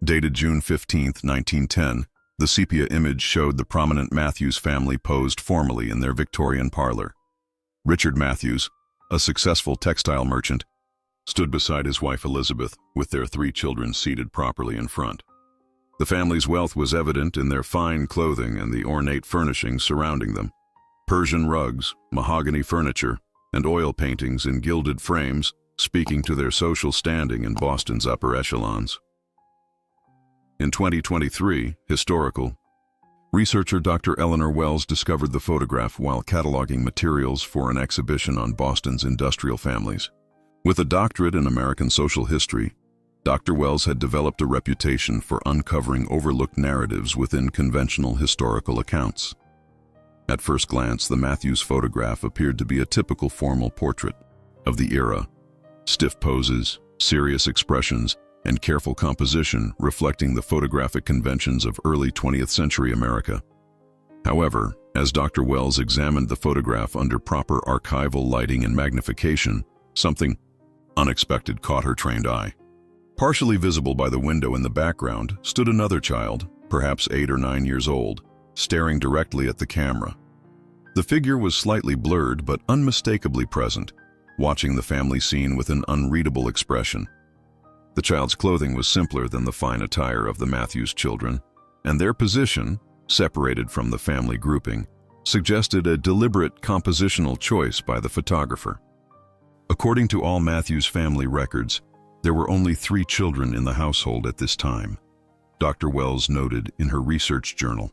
Dated June 15, 1910, the sepia image showed the prominent Matthews family posed formally in their Victorian parlor. Richard Matthews, a successful textile merchant, stood beside his wife Elizabeth, with their 3 children seated properly in front. The family's wealth was evident in their fine clothing and the ornate furnishings surrounding them. Persian rugs, mahogany furniture, and oil paintings in gilded frames, speaking to their social standing in Boston's upper echelons. In 2023, historical, researcher Dr. Eleanor Wells discovered the photograph while cataloging materials for an exhibition on Boston's industrial families. With a doctorate in American social history, Dr. Wells had developed a reputation for uncovering overlooked narratives within conventional historical accounts. At first glance, the Matthews photograph appeared to be a typical formal portrait of the era. Stiff poses, serious expressions, and careful composition reflecting the photographic conventions of early 20th century America. However, as Dr. Wells examined the photograph under proper archival lighting and magnification, something unexpected caught her trained eye. Partially visible by the window in the background stood another child, perhaps 8 or 9 years old, staring directly at the camera. The figure was slightly blurred but unmistakably present, watching the family scene with an unreadable expression. The child's clothing was simpler than the fine attire of the Matthews children, and their position, separated from the family grouping, suggested a deliberate compositional choice by the photographer. According to all Matthews family records, there were only 3 children in the household at this time, Dr. Wells noted in her research journal.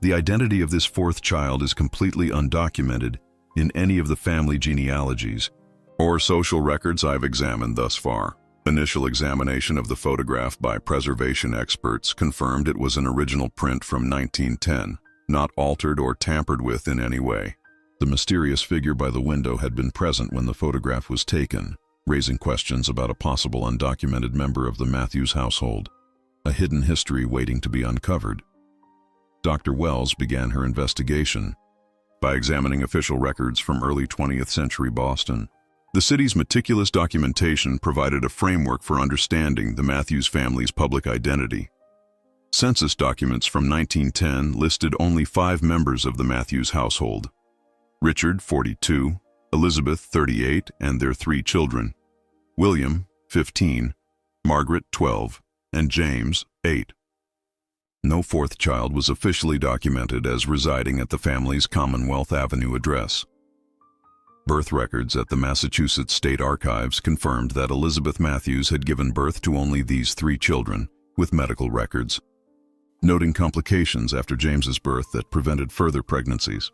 The identity of this 4th child is completely undocumented in any of the family genealogies or social records I've examined thus far. Initial examination of the photograph by preservation experts confirmed it was an original print from 1910, not altered or tampered with in any way. The mysterious figure by the window had been present when the photograph was taken, raising questions about a possible undocumented member of the Matthews household, a hidden history waiting to be uncovered. Dr. Wells began her investigation by examining official records from early 20th century Boston. The city's meticulous documentation provided a framework for understanding the Matthews family's public identity. Census documents from 1910 listed only 5 members of the Matthews household: Richard, 42, Elizabeth, 38, and their 3 children, William, 15, Margaret, 12, and James, 8. No 4th child was officially documented as residing at the family's Commonwealth Avenue address. Birth records at the Massachusetts State Archives confirmed that Elizabeth Matthews had given birth to only these 3 children, with medical records noting complications after James's birth that prevented further pregnancies.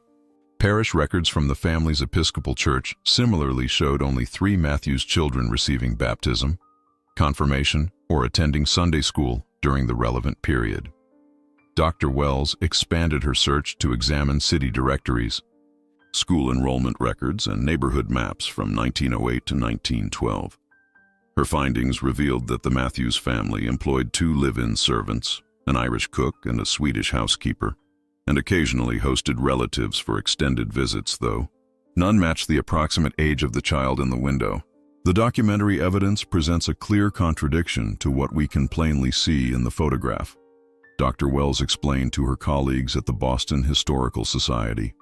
Parish records from the family's Episcopal Church similarly showed only 3 Matthews children receiving baptism, confirmation, or attending Sunday school during the relevant period. Dr. Wells expanded her search to examine city directories, school enrollment records, and neighborhood maps from 1908 to 1912. Her findings revealed that the Matthews family employed 2 live-in servants, an Irish cook and a Swedish housekeeper, and occasionally hosted relatives for extended visits, though none matched the approximate age of the child in the window. The documentary evidence presents a clear contradiction to what we can plainly see in the photograph, Dr. Wells explained to her colleagues at the Boston Historical Society.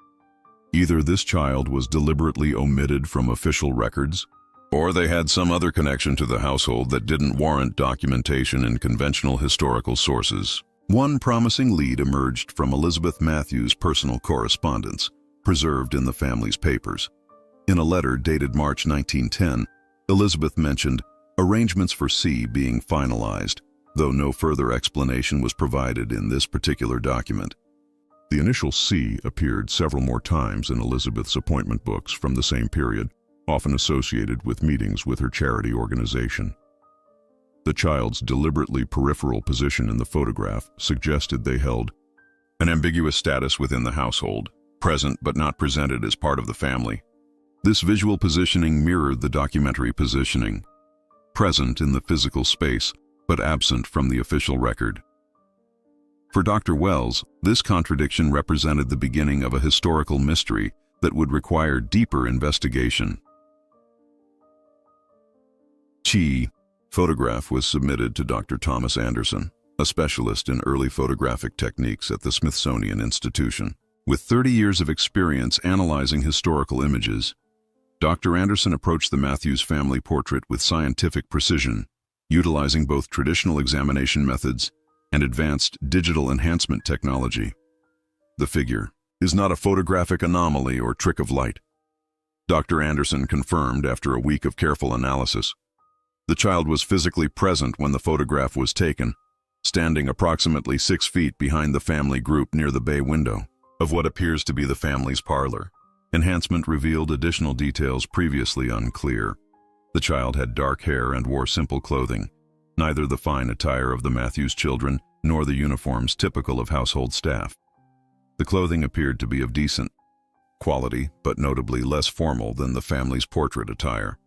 Either this child was deliberately omitted from official records, or they had some other connection to the household that didn't warrant documentation in conventional historical sources. One promising lead emerged from Elizabeth Matthews' personal correspondence, preserved in the family's papers. In a letter dated March 1910, Elizabeth mentioned arrangements for C being finalized, though no further explanation was provided in this particular document. The initial C appeared several more times in Elizabeth's appointment books from the same period, often associated with meetings with her charity organization. The child's deliberately peripheral position in the photograph suggested they held an ambiguous status within the household, present but not presented as part of the family. This visual positioning mirrored the documentary positioning, present in the physical space but absent from the official record. For Dr. Wells, this contradiction represented the beginning of a historical mystery that would require deeper investigation. Chi, Photograph was submitted to Dr. Thomas Anderson, a specialist in early photographic techniques at the Smithsonian Institution. With 30 years of experience analyzing historical images, Dr. Anderson approached the Matthews family portrait with scientific precision, utilizing both traditional examination methods and advanced digital enhancement technology. The figure is not a photographic anomaly or trick of light. Dr. Anderson confirmed after a week of careful analysis. The child was physically present when the photograph was taken, standing approximately 6 feet behind the family group near the bay window of what appears to be the family's parlor. Enhancement revealed additional details previously unclear. The child had dark hair and wore simple clothing, neither the fine attire of the Matthews children nor the uniforms typical of household staff. The clothing appeared to be of decent quality, but notably less formal than the family's portrait attire.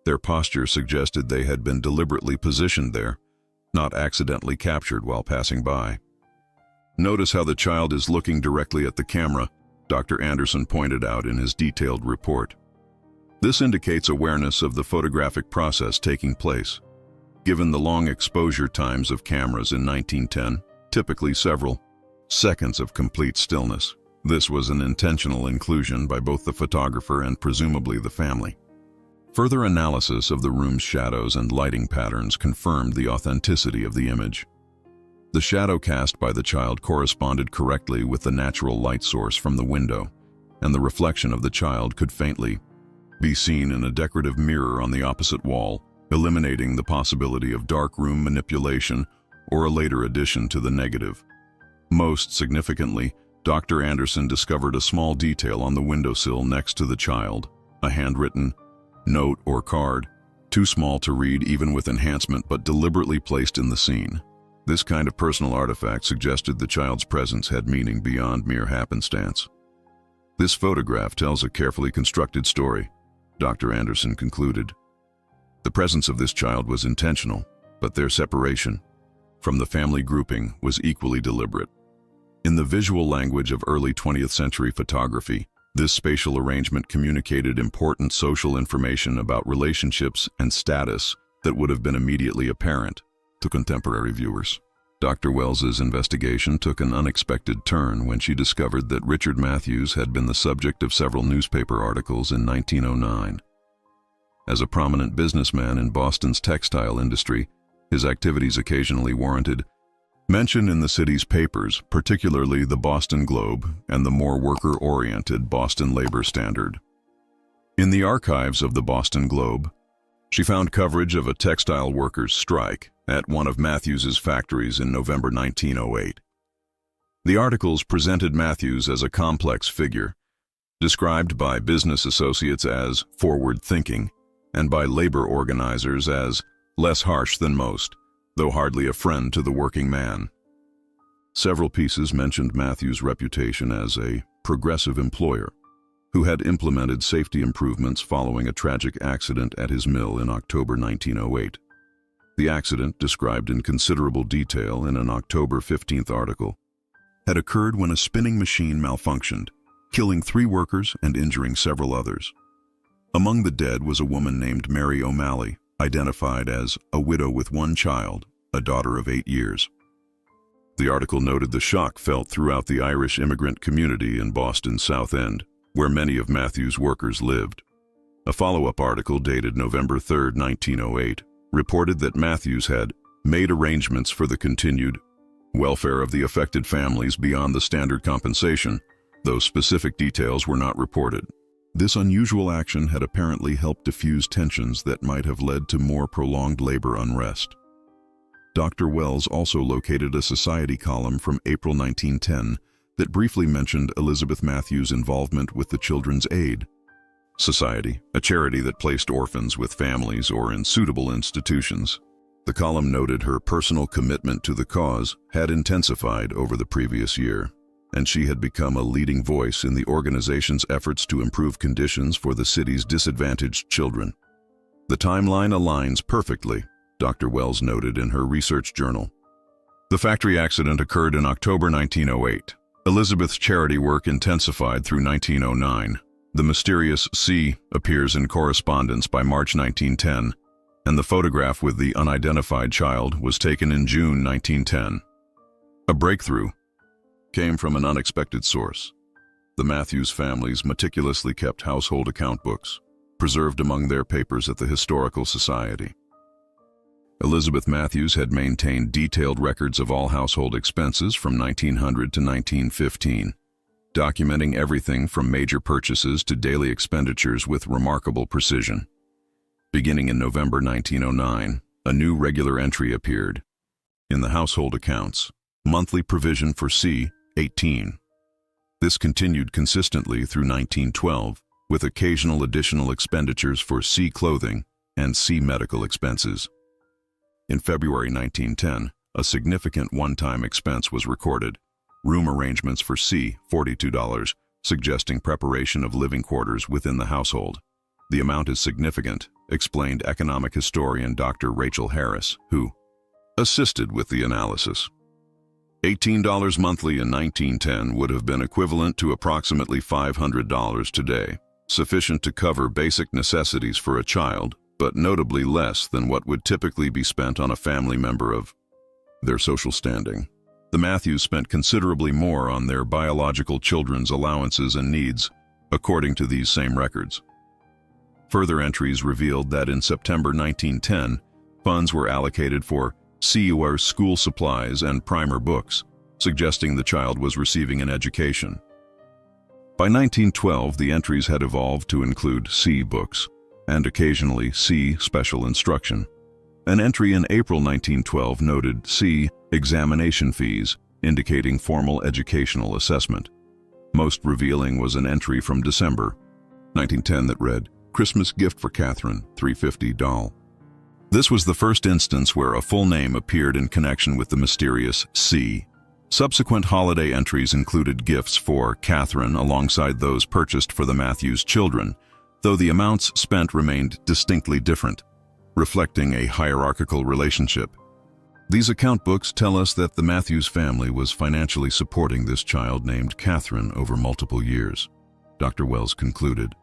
Their posture suggested they had been deliberately positioned there, not accidentally captured while passing by. Notice how the child is looking directly at the camera, Dr. Anderson pointed out in his detailed report. This indicates awareness of the photographic process taking place. Given the long exposure times of cameras in 1910, typically several seconds of complete stillness, this was an intentional inclusion by both the photographer and presumably the family. Further analysis of the room's shadows and lighting patterns confirmed the authenticity of the image. The shadow cast by the child corresponded correctly with the natural light source from the window, and the reflection of the child could faintly be seen in a decorative mirror on the opposite wall, eliminating the possibility of darkroom manipulation or a later addition to the negative. Most significantly, Dr. Anderson discovered a small detail on the windowsill next to the child, a handwritten note or card, too small to read even with enhancement but deliberately placed in the scene. This kind of personal artifact suggested the child's presence had meaning beyond mere happenstance. This photograph tells a carefully constructed story, Dr. Anderson concluded. The presence of this child was intentional, but their separation from the family grouping was equally deliberate. In the visual language of early 20th century photography, this spatial arrangement communicated important social information about relationships and status that would have been immediately apparent to contemporary viewers. Dr. Wells's investigation took an unexpected turn when she discovered that Richard Matthews had been the subject of several newspaper articles in 1909. As a prominent businessman in Boston's textile industry, his activities occasionally warranted mention in the city's papers, particularly the Boston Globe and the more worker-oriented Boston Labor Standard. In the archives of the Boston Globe, she found coverage of a textile workers' strike at one of Matthews's factories in November 1908. The articles presented Matthews as a complex figure, described by business associates as forward-thinking and by labor organizers as less harsh than most, though hardly a friend to the working man. Several pieces mentioned Matthews' reputation as a progressive employer who had implemented safety improvements following a tragic accident at his mill in October 1908. The accident, described in considerable detail in an October 15th article, had occurred when a spinning machine malfunctioned, killing 3 workers and injuring several others. Among the dead was a woman named Mary O'Malley, identified as a widow with 1 child, a daughter of 8 years. The article noted the shock felt throughout the Irish immigrant community in Boston's South End, where many of Matthews' workers lived. A follow-up article dated November 3, 1908, reported that Matthews had made arrangements for the continued welfare of the affected families beyond the standard compensation, though specific details were not reported. This unusual action had apparently helped diffuse tensions that might have led to more prolonged labor unrest. Dr. Wells also located a Society column from April 1910 that briefly mentioned Elizabeth Matthews' involvement with the Children's Aid Society, a charity that placed orphans with families or in suitable institutions. The column noted her personal commitment to the cause had intensified over the previous year, and she had become a leading voice in the organization's efforts to improve conditions for the city's disadvantaged children. The timeline aligns perfectly, Dr. Wells noted in her research journal. The factory accident occurred in October 1908. Elizabeth's charity work intensified through 1909. The mysterious C appears in correspondence by March 1910, and the photograph with the unidentified child was taken in June 1910. A breakthrough came from an unexpected source. The Matthews families meticulously kept household account books, preserved among their papers at the Historical Society. Elizabeth Matthews had maintained detailed records of all household expenses from 1900 to 1915, documenting everything from major purchases to daily expenditures with remarkable precision. Beginning in November 1909, a new regular entry appeared. In the household accounts, monthly provision for C, 18. This continued consistently through 1912, with occasional additional expenditures for C clothing and C medical expenses. In February 1910, a significant one-time expense was recorded. Room arrangements for C, $42, suggesting preparation of living quarters within the household. The amount is significant, explained economic historian Dr. Rachel Harris, who assisted with the analysis. $18 monthly in 1910 would have been equivalent to approximately $500 today, sufficient to cover basic necessities for a child, but notably less than what would typically be spent on a family member of their social standing. The Matthews spent considerably more on their biological children's allowances and needs, according to these same records. Further entries revealed that in September 1910, funds were allocated for CUR school supplies and primer books, suggesting the child was receiving an education. By 1912, the entries had evolved to include C books, and occasionally C special instruction. An entry in April 1912 noted C examination fees, indicating formal educational assessment. Most revealing was an entry from December 1910 that read, "Christmas gift for Catherine, $350 doll." This was the first instance where a full name appeared in connection with the mysterious C. Subsequent holiday entries included gifts for Catherine alongside those purchased for the Matthews children, though the amounts spent remained distinctly different, reflecting a hierarchical relationship. These account books tell us that the Matthews family was financially supporting this child named Catherine over multiple years. Dr. Wells concluded,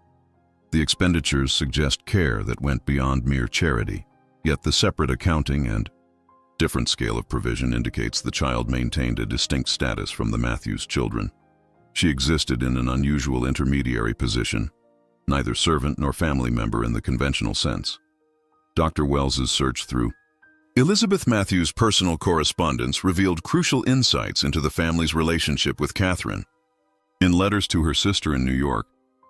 "The expenditures suggest care that went beyond mere charity, yet the separate accounting and different scale of provision indicates the child maintained a distinct status from the Matthews children. She existed in an unusual intermediary position, neither servant nor family member in the conventional sense." Dr. Wells's search through Elizabeth Matthews' personal correspondence revealed crucial insights into the family's relationship with Catherine. In letters to her sister in New York,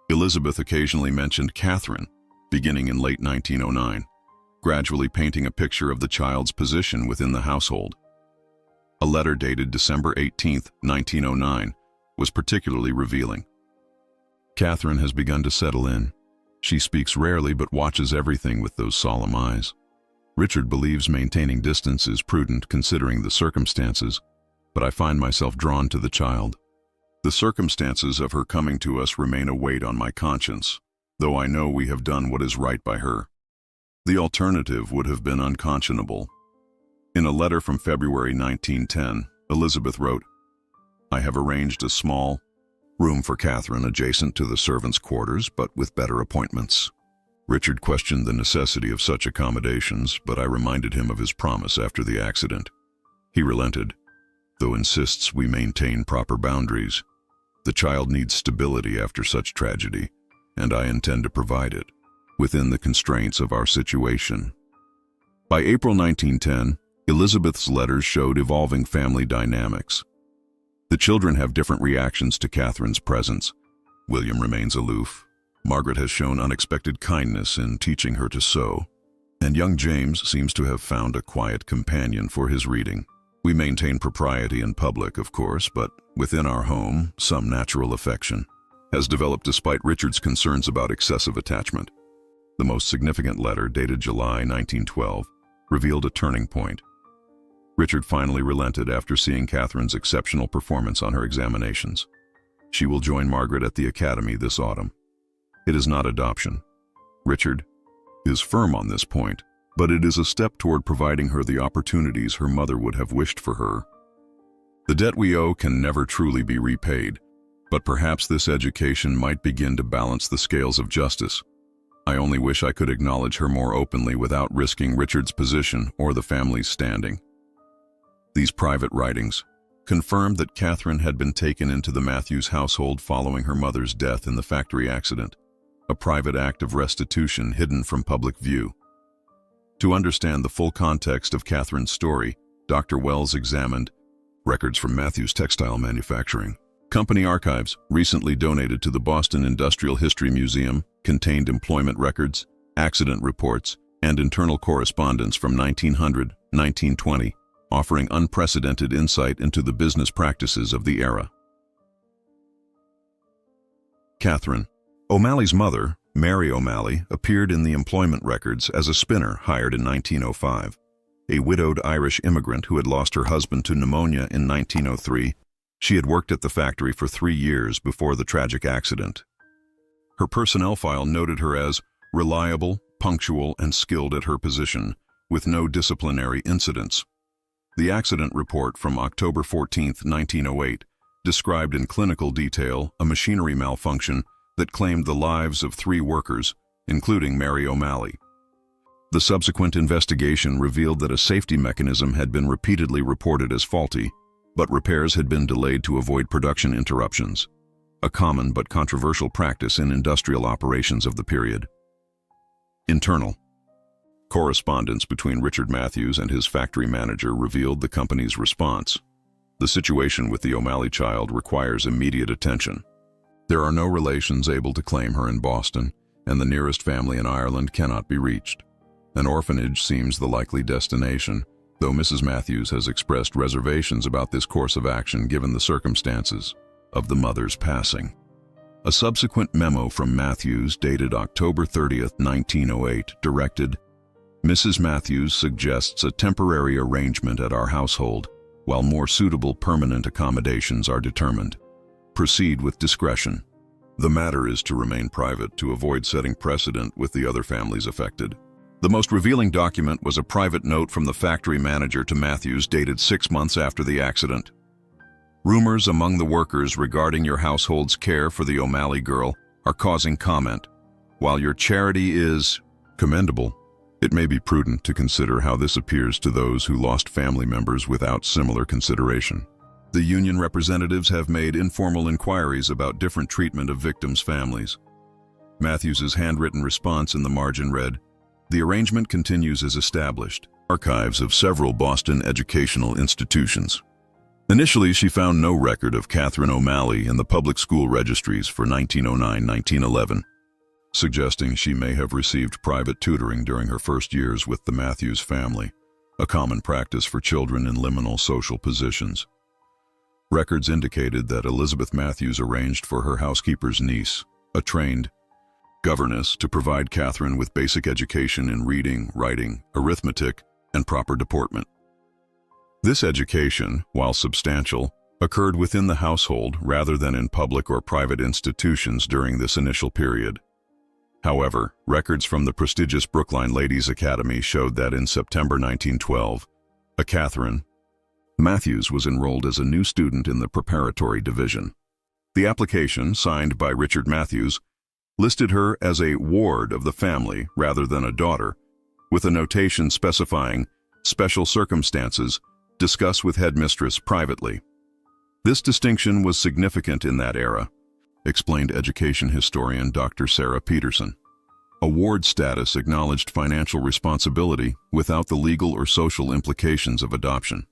Elizabeth occasionally mentioned Catherine, beginning in late 1909, gradually painting a picture of the child's position within the household. A letter dated December 18, 1909, was particularly revealing. "Catherine has begun to settle in. She speaks rarely but watches everything with those solemn eyes. Richard believes maintaining distance is prudent considering the circumstances, but I find myself drawn to the child. The circumstances of her coming to us remain a weight on my conscience, though I know we have done what is right by her. The alternative would have been unconscionable." In a letter from February 1910, Elizabeth wrote, "I have arranged a small room for Catherine adjacent to the servants' quarters, but with better appointments." Richard questioned the necessity of such accommodations, but I reminded him of his promise after the accident. He relented, though insists we maintain proper boundaries. The child needs stability after such tragedy, and I intend to provide it, within the constraints of our situation. By April 1910, Elizabeth's letters showed evolving family dynamics. The children have different reactions to Catherine's presence. William remains aloof. Margaret has shown unexpected kindness in teaching her to sew, and young James seems to have found a quiet companion for his reading. We maintain propriety in public, of course, but within our home, some natural affection has developed despite Richard's concerns about excessive attachment. The most significant letter, dated July 1912, revealed a turning point. Richard finally relented after seeing Catherine's exceptional performance on her examinations. She will join Margaret at the academy this autumn. It is not adoption. Richard is firm on this point, but it is a step toward providing her the opportunities her mother would have wished for her. The debt we owe can never truly be repaid, but perhaps this education might begin to balance the scales of justice. I only wish I could acknowledge her more openly without risking Richard's position or the family's standing. These private writings confirmed that Catherine had been taken into the Matthews household following her mother's death in the factory accident, a private act of restitution hidden from public view. To understand the full context of Catherine's story, Dr. Wells examined records from Matthews Textile Manufacturing Company archives, recently donated to the Boston Industrial History Museum, contained employment records, accident reports, and internal correspondence from 1900-1920, offering unprecedented insight into the business practices of the era. Catherine O'Malley's mother, Mary O'Malley, appeared in the employment records as a spinner hired in 1905. A widowed Irish immigrant who had lost her husband to pneumonia in 1903, she had worked at the factory for 3 years before the tragic accident. Her personnel file noted her as reliable, punctual, and skilled at her position, with no disciplinary incidents. The accident report from October 14, 1908, described in clinical detail a machinery malfunction that claimed the lives of 3 workers, including Mary O'Malley. The subsequent investigation revealed that a safety mechanism had been repeatedly reported as faulty, but repairs had been delayed to avoid production interruptions, a common but controversial practice in industrial operations of the period. Internal correspondence between Richard Matthews and his factory manager revealed the company's response. The situation with the O'Malley child requires immediate attention. There are no relations able to claim her in Boston, and the nearest family in Ireland cannot be reached. An orphanage seems the likely destination, though Mrs. Matthews has expressed reservations about this course of action given the circumstances of the mother's passing. A subsequent memo from Matthews dated October 30, 1908, directed, "Mrs. Matthews suggests a temporary arrangement at our household, while more suitable permanent accommodations are determined. Proceed with discretion. The matter is to remain private to avoid setting precedent with the other families affected." The most revealing document was a private note from the factory manager to Matthews dated 6 months after the accident. "Rumors among the workers regarding your household's care for the O'Malley girl are causing comment. While your charity is commendable, it may be prudent to consider how this appears to those who lost family members without similar consideration. The union representatives have made informal inquiries about different treatment of victims' families." Matthews's handwritten response in the margin read, "The arrangement continues as established." Archives of several Boston educational institutions. Initially, she found no record of Catherine O'Malley in the public school registries for 1909-1911, suggesting she may have received private tutoring during her first years with the Matthews family, a common practice for children in liminal social positions. Records indicated that Elizabeth Matthews arranged for her housekeeper's niece, a trained governess, to provide Catherine with basic education in reading, writing, arithmetic, and proper deportment. This education, while substantial, occurred within the household rather than in public or private institutions during this initial period. However, records from the prestigious Brookline Ladies' Academy showed that in September 1912, a Catherine Matthews was enrolled as a new student in the preparatory division. The application, signed by Richard Matthews, listed her as a ward of the family rather than a daughter, with a notation specifying special circumstances, discuss with headmistress privately. This distinction was significant in that era, explained education historian Dr. Sarah Peterson. A ward status acknowledged financial responsibility without the legal or social implications of adoption.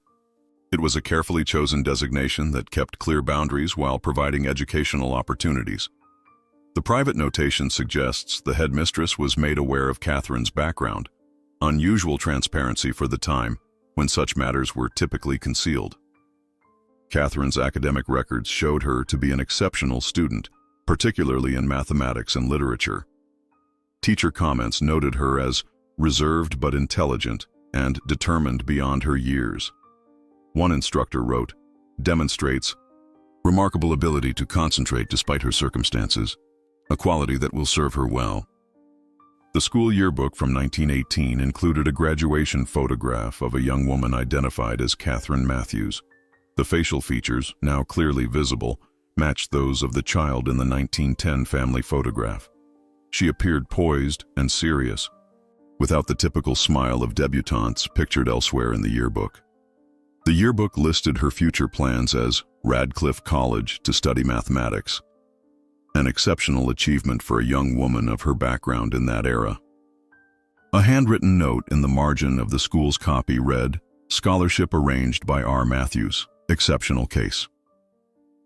It was a carefully chosen designation that kept clear boundaries while providing educational opportunities. The private notation suggests the headmistress was made aware of Catherine's background, unusual transparency for the time when such matters were typically concealed. Catherine's academic records showed her to be an exceptional student, particularly in mathematics and literature. Teacher comments noted her as reserved but intelligent and determined beyond her years. One instructor wrote, "Demonstrates remarkable ability to concentrate despite her circumstances, a quality that will serve her well." The school yearbook from 1918 included a graduation photograph of a young woman identified as Catherine Matthews. The facial features, now clearly visible, matched those of the child in the 1910 family photograph. She appeared poised and serious, without the typical smile of debutantes pictured elsewhere in the yearbook. The yearbook listed her future plans as Radcliffe College to study mathematics, an exceptional achievement for a young woman of her background in that era. A handwritten note in the margin of the school's copy read, "Scholarship arranged by R. Matthews, exceptional case."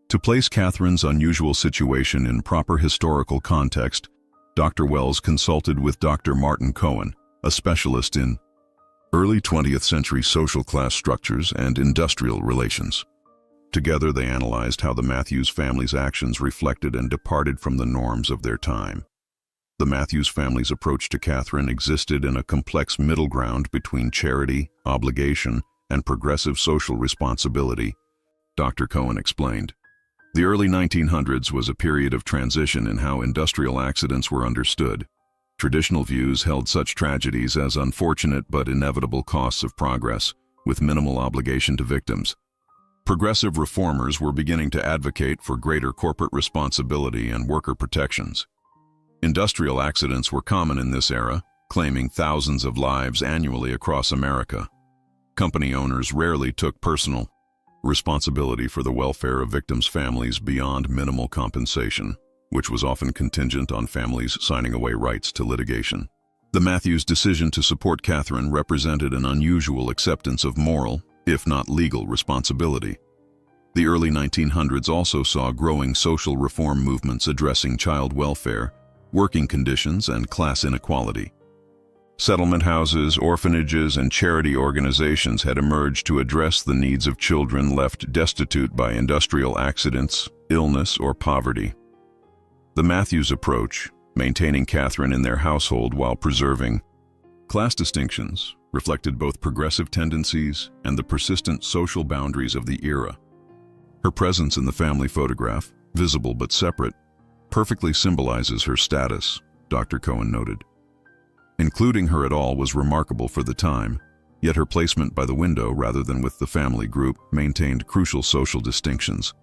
To place Catherine's unusual situation in proper historical context, Dr. Wells consulted with Dr. Martin Cohen, a specialist in early 20th century social class structures and industrial relations. Together they analyzed how the Matthews family's actions reflected and departed from the norms of their time. The Matthews family's approach to Catherine existed in a complex middle ground between charity, obligation, and progressive social responsibility, Dr. Cohen explained. The early 1900s was a period of transition in how industrial accidents were understood. Traditional views held such tragedies as unfortunate but inevitable costs of progress, with minimal obligation to victims. Progressive reformers were beginning to advocate for greater corporate responsibility and worker protections. Industrial accidents were common in this era, claiming thousands of lives annually across America. Company owners rarely took personal responsibility for the welfare of victims' families beyond minimal compensation, which was often contingent on families signing away rights to litigation. The Matthews' decision to support Catherine represented an unusual acceptance of moral, if not legal, responsibility. The early 1900s also saw growing social reform movements addressing child welfare, working conditions, and class inequality. Settlement houses, orphanages, and charity organizations had emerged to address the needs of children left destitute by industrial accidents, illness, or poverty. The Matthews approach, maintaining Catherine in their household while preserving class distinctions, reflected both progressive tendencies and the persistent social boundaries of the era. Her presence in the family photograph, visible but separate, perfectly symbolizes her status, Dr. Cohen noted. Including her at all was remarkable for the time, yet her placement by the window rather than with the family group maintained crucial social distinctions.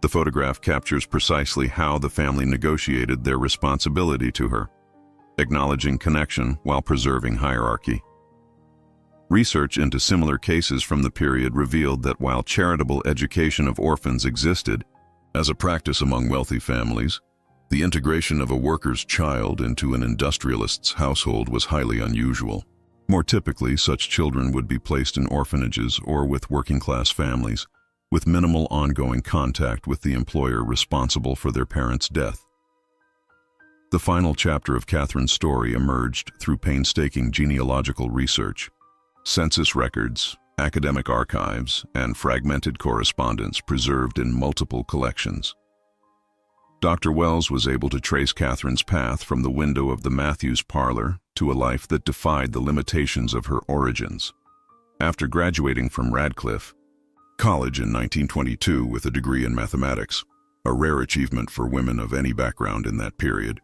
The photograph captures precisely how the family negotiated their responsibility to her, acknowledging connection while preserving hierarchy. Research into similar cases from the period revealed that while charitable education of orphans existed as a practice among wealthy families, the integration of a worker's child into an industrialist's household was highly unusual. More typically, such children would be placed in orphanages or with working-class families, with minimal ongoing contact with the employer responsible for their parents' death. The final chapter of Catherine's story emerged through painstaking genealogical research. Census records, academic archives, and fragmented correspondence preserved in multiple collections. Dr. Wells was able to trace Catherine's path from the window of the Matthews parlor to a life that defied the limitations of her origins. After graduating from Radcliffe College in 1922 with a degree in mathematics, a rare achievement for women of any background in that period,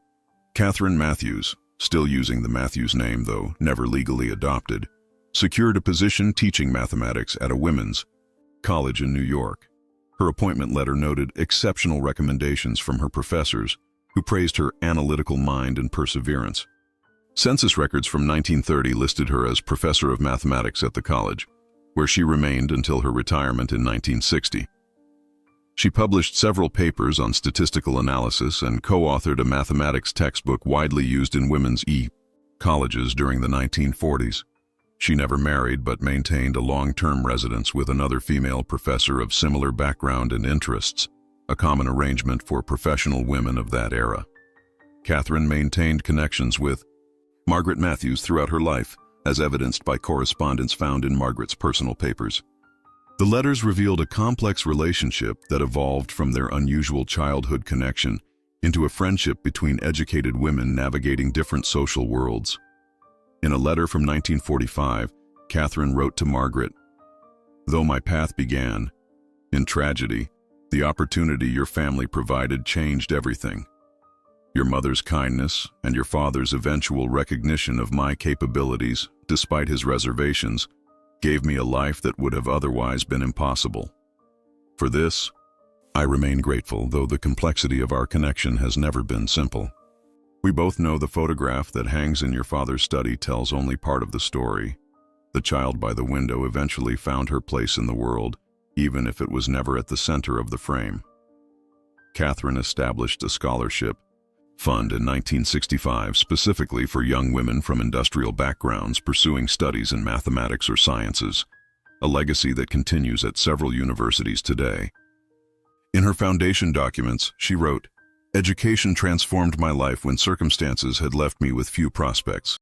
Catherine Matthews, still using the Matthews name though never legally adopted, secured a position teaching mathematics at a women's college in New York. Her appointment letter noted exceptional recommendations from her professors, who praised her analytical mind and perseverance. Census records from 1930 listed her as professor of mathematics at the college, where she remained until her retirement in 1960. She published several papers on statistical analysis and co-authored a mathematics textbook widely used in women's colleges during the 1940s. She never married but maintained a long-term residence with another female professor of similar background and interests, a common arrangement for professional women of that era. Catherine maintained connections with Margaret Matthews throughout her life, as evidenced by correspondence found in Margaret's personal papers. The letters revealed a complex relationship that evolved from their unusual childhood connection into a friendship between educated women navigating different social worlds. In a letter from 1945, Catherine wrote to Margaret, "Though my path began in tragedy, the opportunity your family provided changed everything. Your mother's kindness and your father's eventual recognition of my capabilities, despite his reservations, gave me a life that would have otherwise been impossible. For this, I remain grateful, though the complexity of our connection has never been simple." We both know the photograph that hangs in your father's study tells only part of the story. The child by the window eventually found her place in the world, even if it was never at the center of the frame. Catherine established a scholarship fund in 1965 specifically for young women from industrial backgrounds pursuing studies in mathematics or sciences, a legacy that continues at several universities today. In her foundation documents, she wrote, "Education transformed my life when circumstances had left me with few prospects.